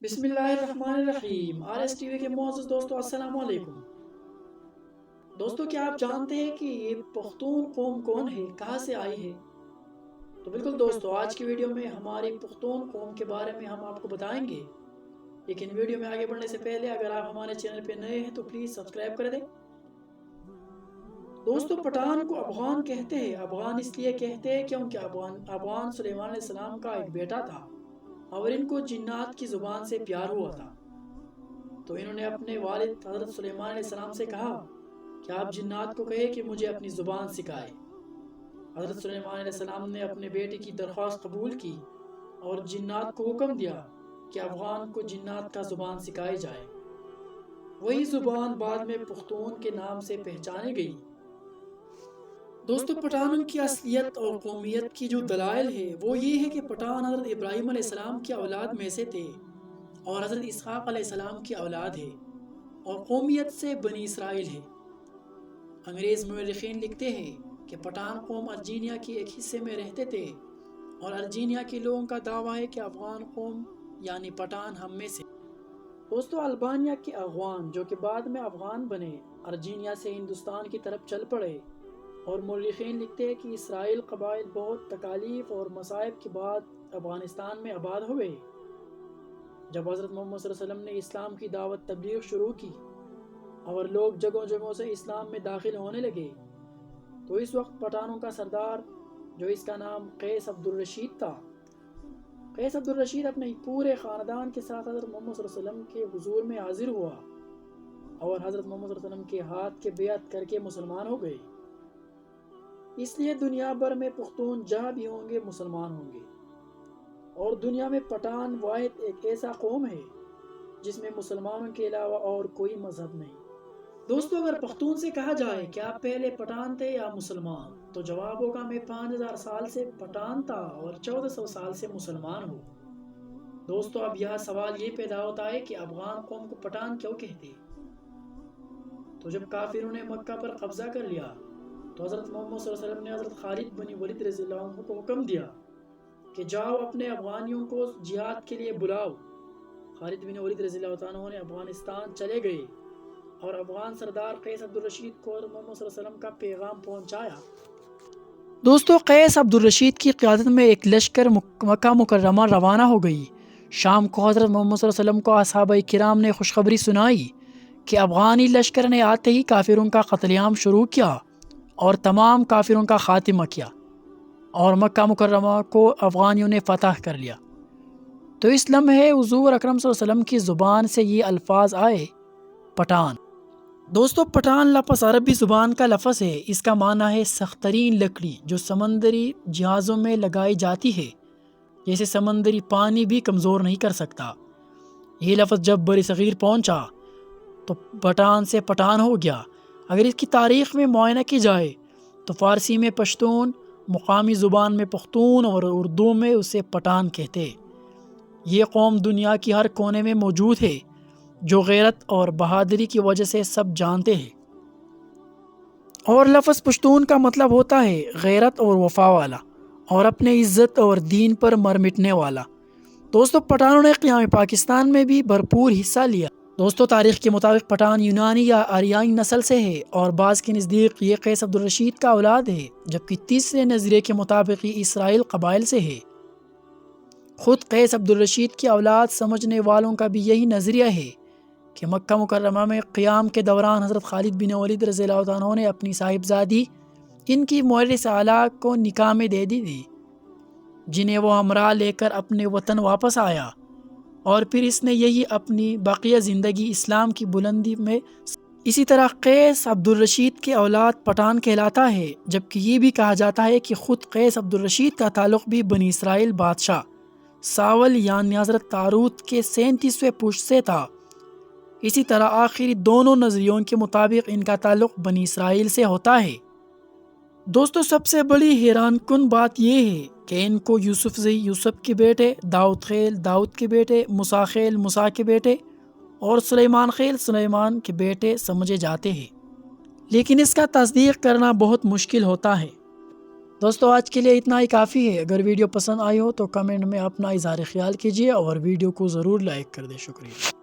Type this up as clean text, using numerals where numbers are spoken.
بسم اللہ الرحمن الرحیم۔ آر ایس ٹی وی کے معزز دوستو، السلام علیکم۔ دوستو، کیا آپ جانتے ہیں کہ یہ پختون قوم کون ہے، کہاں سے آئی ہے؟ تو بالکل دوستو، آج کی ویڈیو میں ہماری پختون قوم کے بارے میں ہم آپ کو بتائیں گے۔ لیکن ویڈیو میں آگے بڑھنے سے پہلے اگر آپ ہمارے چینل پہ نئے ہیں تو پلیز سبسکرائب کر دیں۔ دوستو، پٹھان کو افغان کہتے ہیں۔ افغان اس لیے کہتے ہیں کیونکہ افغان سلیمان علیہ السلام کا ایک بیٹا تھا اور ان کو جنات کی زبان سے پیار ہوا تھا۔ تو انہوں نے اپنے والد حضرت سلیمان علیہ السلام سے کہا کہ آپ جنات کو کہے کہ مجھے اپنی زبان سکھائے۔ حضرت سلیمان علیہ السلام نے اپنے بیٹے کی درخواست قبول کی اور جنات کو حکم دیا کہ افغان کو جنات کا زبان سکھائی جائے۔ وہی زبان بعد میں پختون کے نام سے پہچانی گئی۔ دوستو، پٹھانوں کی اصلیت اور قومیت کی جو دلائل ہے وہ یہ ہے کہ پٹھان حضرت ابراہیم علیہ السلام کی اولاد میں سے تھے اور حضرت اسحاق علیہ السلام کی اولاد ہے اور قومیت سے بنی اسرائیل ہے۔ انگریز مورخین لکھتے ہیں کہ پٹھان قوم ارجینیا کے ایک حصے میں رہتے تھے اور ارجینیا کے لوگوں کا دعویٰ ہے کہ افغان قوم یعنی پٹھان ہم میں سے۔ دوستو، البانیہ کے افغان جو کہ بعد میں افغان بنے ارجینیا سے ہندوستان کی طرف چل پڑے، اور مورخین لکھتے ہیں کہ اسرائیل قبائل بہت تکالیف اور مصائب کے بعد افغانستان میں آباد ہوئے۔ جب حضرت محمد صلی اللہ علیہ وسلم نے اسلام کی دعوت تبلیغ شروع کی اور لوگ جگہوں جگہوں سے اسلام میں داخل ہونے لگے، تو اس وقت پٹھانوں کا سردار جو اس کا نام قیس عبد الرشید تھا، قیس عبد الرشید اپنے پورے خاندان کے ساتھ حضرت محمد صلی اللہ علیہ وسلم کے حضور میں حاضر ہوا اور حضرت محمد صلی اللہ علیہ وسلم کے ہاتھ کے بیعت کر کے مسلمان ہو گئے۔ اس لیے دنیا بھر میں پختون جہاں بھی ہوں گے مسلمان ہوں گے، اور دنیا میں پٹھان واحد ایک ایسا قوم ہے جس میں مسلمانوں کے علاوہ اور کوئی مذہب نہیں۔ دوستو، اگر پختون سے کہا جائے کہ آپ پہلے پٹھان تھے یا مسلمان، تو جواب ہوگا میں 5000 سال سے پٹھان تھا اور 1400 سال سے مسلمان ہوں۔ دوستو، اب یہاں سوال یہ پیدا ہوتا ہے کہ افغان قوم کو پٹھان کیوں کہتے؟ تو جب کافروں نے مکہ پر قبضہ کر لیا تو حضرت محمد صلی اللہ علیہ وسلم نے حضرت خالد بن ولید رضی اللہ عنہ کو حکم دیا کہ جاؤ اپنے افغانیوں کو جہاد کے لیے بلاؤ۔ خالد بن ولید رضی اللہ عنہ نے افغانستان چلے گئے اور افغان سردار قیس عبد الرشید کو حضرت محمد صلی اللہ علیہ وسلم کا پیغام پہنچایا۔ دوستو، قیس عبد الرشید کی قیادت میں ایک لشکر مکہ مکرمہ روانہ ہو گئی۔ شام کو حضرت محمد صلی اللہ علیہ وسلم کو اصحابہ کرام نے خوشخبری سنائی کہ افغانی لشکر نے آتے ہی کافروں کا قتل عام شروع کیا اور تمام کافروں کا خاتمہ کیا اور مکہ مکرمہ کو افغانیوں نے فتح کر لیا۔ تو اس لمحے حضور اکرم صلی اللہ علیہ وسلم کی زبان سے یہ الفاظ آئے، پٹھان۔ دوستو، پٹھان لفظ عربی زبان کا لفظ ہے۔ اس کا معنی ہے سخت ترین لکڑی جو سمندری جہازوں میں لگائی جاتی ہے، جیسے سمندری پانی بھی کمزور نہیں کر سکتا۔ یہ لفظ جب بر صغیر پہنچا تو پٹھان سے پٹھان ہو گیا۔ اگر اس کی تاریخ میں معائنہ کی جائے تو فارسی میں پشتون، مقامی زبان میں پختون اور اردو میں اسے پٹھان کہتے۔ یہ قوم دنیا کی ہر کونے میں موجود ہے، جو غیرت اور بہادری کی وجہ سے سب جانتے ہیں۔ اور لفظ پشتون کا مطلب ہوتا ہے غیرت اور وفا والا اور اپنے عزت اور دین پر مر مٹنے والا۔ دوستو، پٹھانوں نے قیام پاکستان میں بھی بھرپور حصہ لیا۔ دوستو، تاریخ کے مطابق پٹھان یونانی یا آریائی نسل سے ہے اور بعض کے نزدیک یہ قیس عبد الرشید کا اولاد ہے، جبکہ تیسرے نظریے کے مطابق یہ اسرائیل قبائل سے ہے۔ خود قیس عبد الرشید کی اولاد سمجھنے والوں کا بھی یہی نظریہ ہے کہ مکہ مکرمہ میں قیام کے دوران حضرت خالد بن ولید رضی اللہ عنہ نے اپنی صاحبزادی ان کی مورث اعلیٰ کو نکاح میں دے دی تھی، جنہیں وہ ہمراہ لے کر اپنے وطن واپس آیا، اور پھر اس نے یہی اپنی بقیہ زندگی اسلام کی بلندی میں۔ اسی طرح قیس عبد الرشید کے اولاد پٹھان کہلاتا ہے، جبکہ یہ بھی کہا جاتا ہے کہ خود قیس عبد الرشید کا تعلق بھی بنی اسرائیل بادشاہ ساول یعنی حضرت تاروت کے 37ویں پشت سے تھا۔ اسی طرح آخری دونوں نظریوں کے مطابق ان کا تعلق بنی اسرائیل سے ہوتا ہے۔ دوستو، سب سے بڑی حیران کن بات یہ ہے کہ ان کو یوسف زئی یوسف کے بیٹے، داؤد خیل داؤد کے بیٹے، موسیٰ خیل موسیٰ کے بیٹے اور سلیمان خیل سلیمان کے بیٹے سمجھے جاتے ہیں، لیکن اس کا تصدیق کرنا بہت مشکل ہوتا ہے۔ دوستو آج کے لیے اتنا ہی کافی ہے. اگر ویڈیو پسند آئی ہو تو کمنٹ میں اپنا اظہار خیال کیجیے اور ویڈیو کو ضرور لائک کر دیں. شکریہ.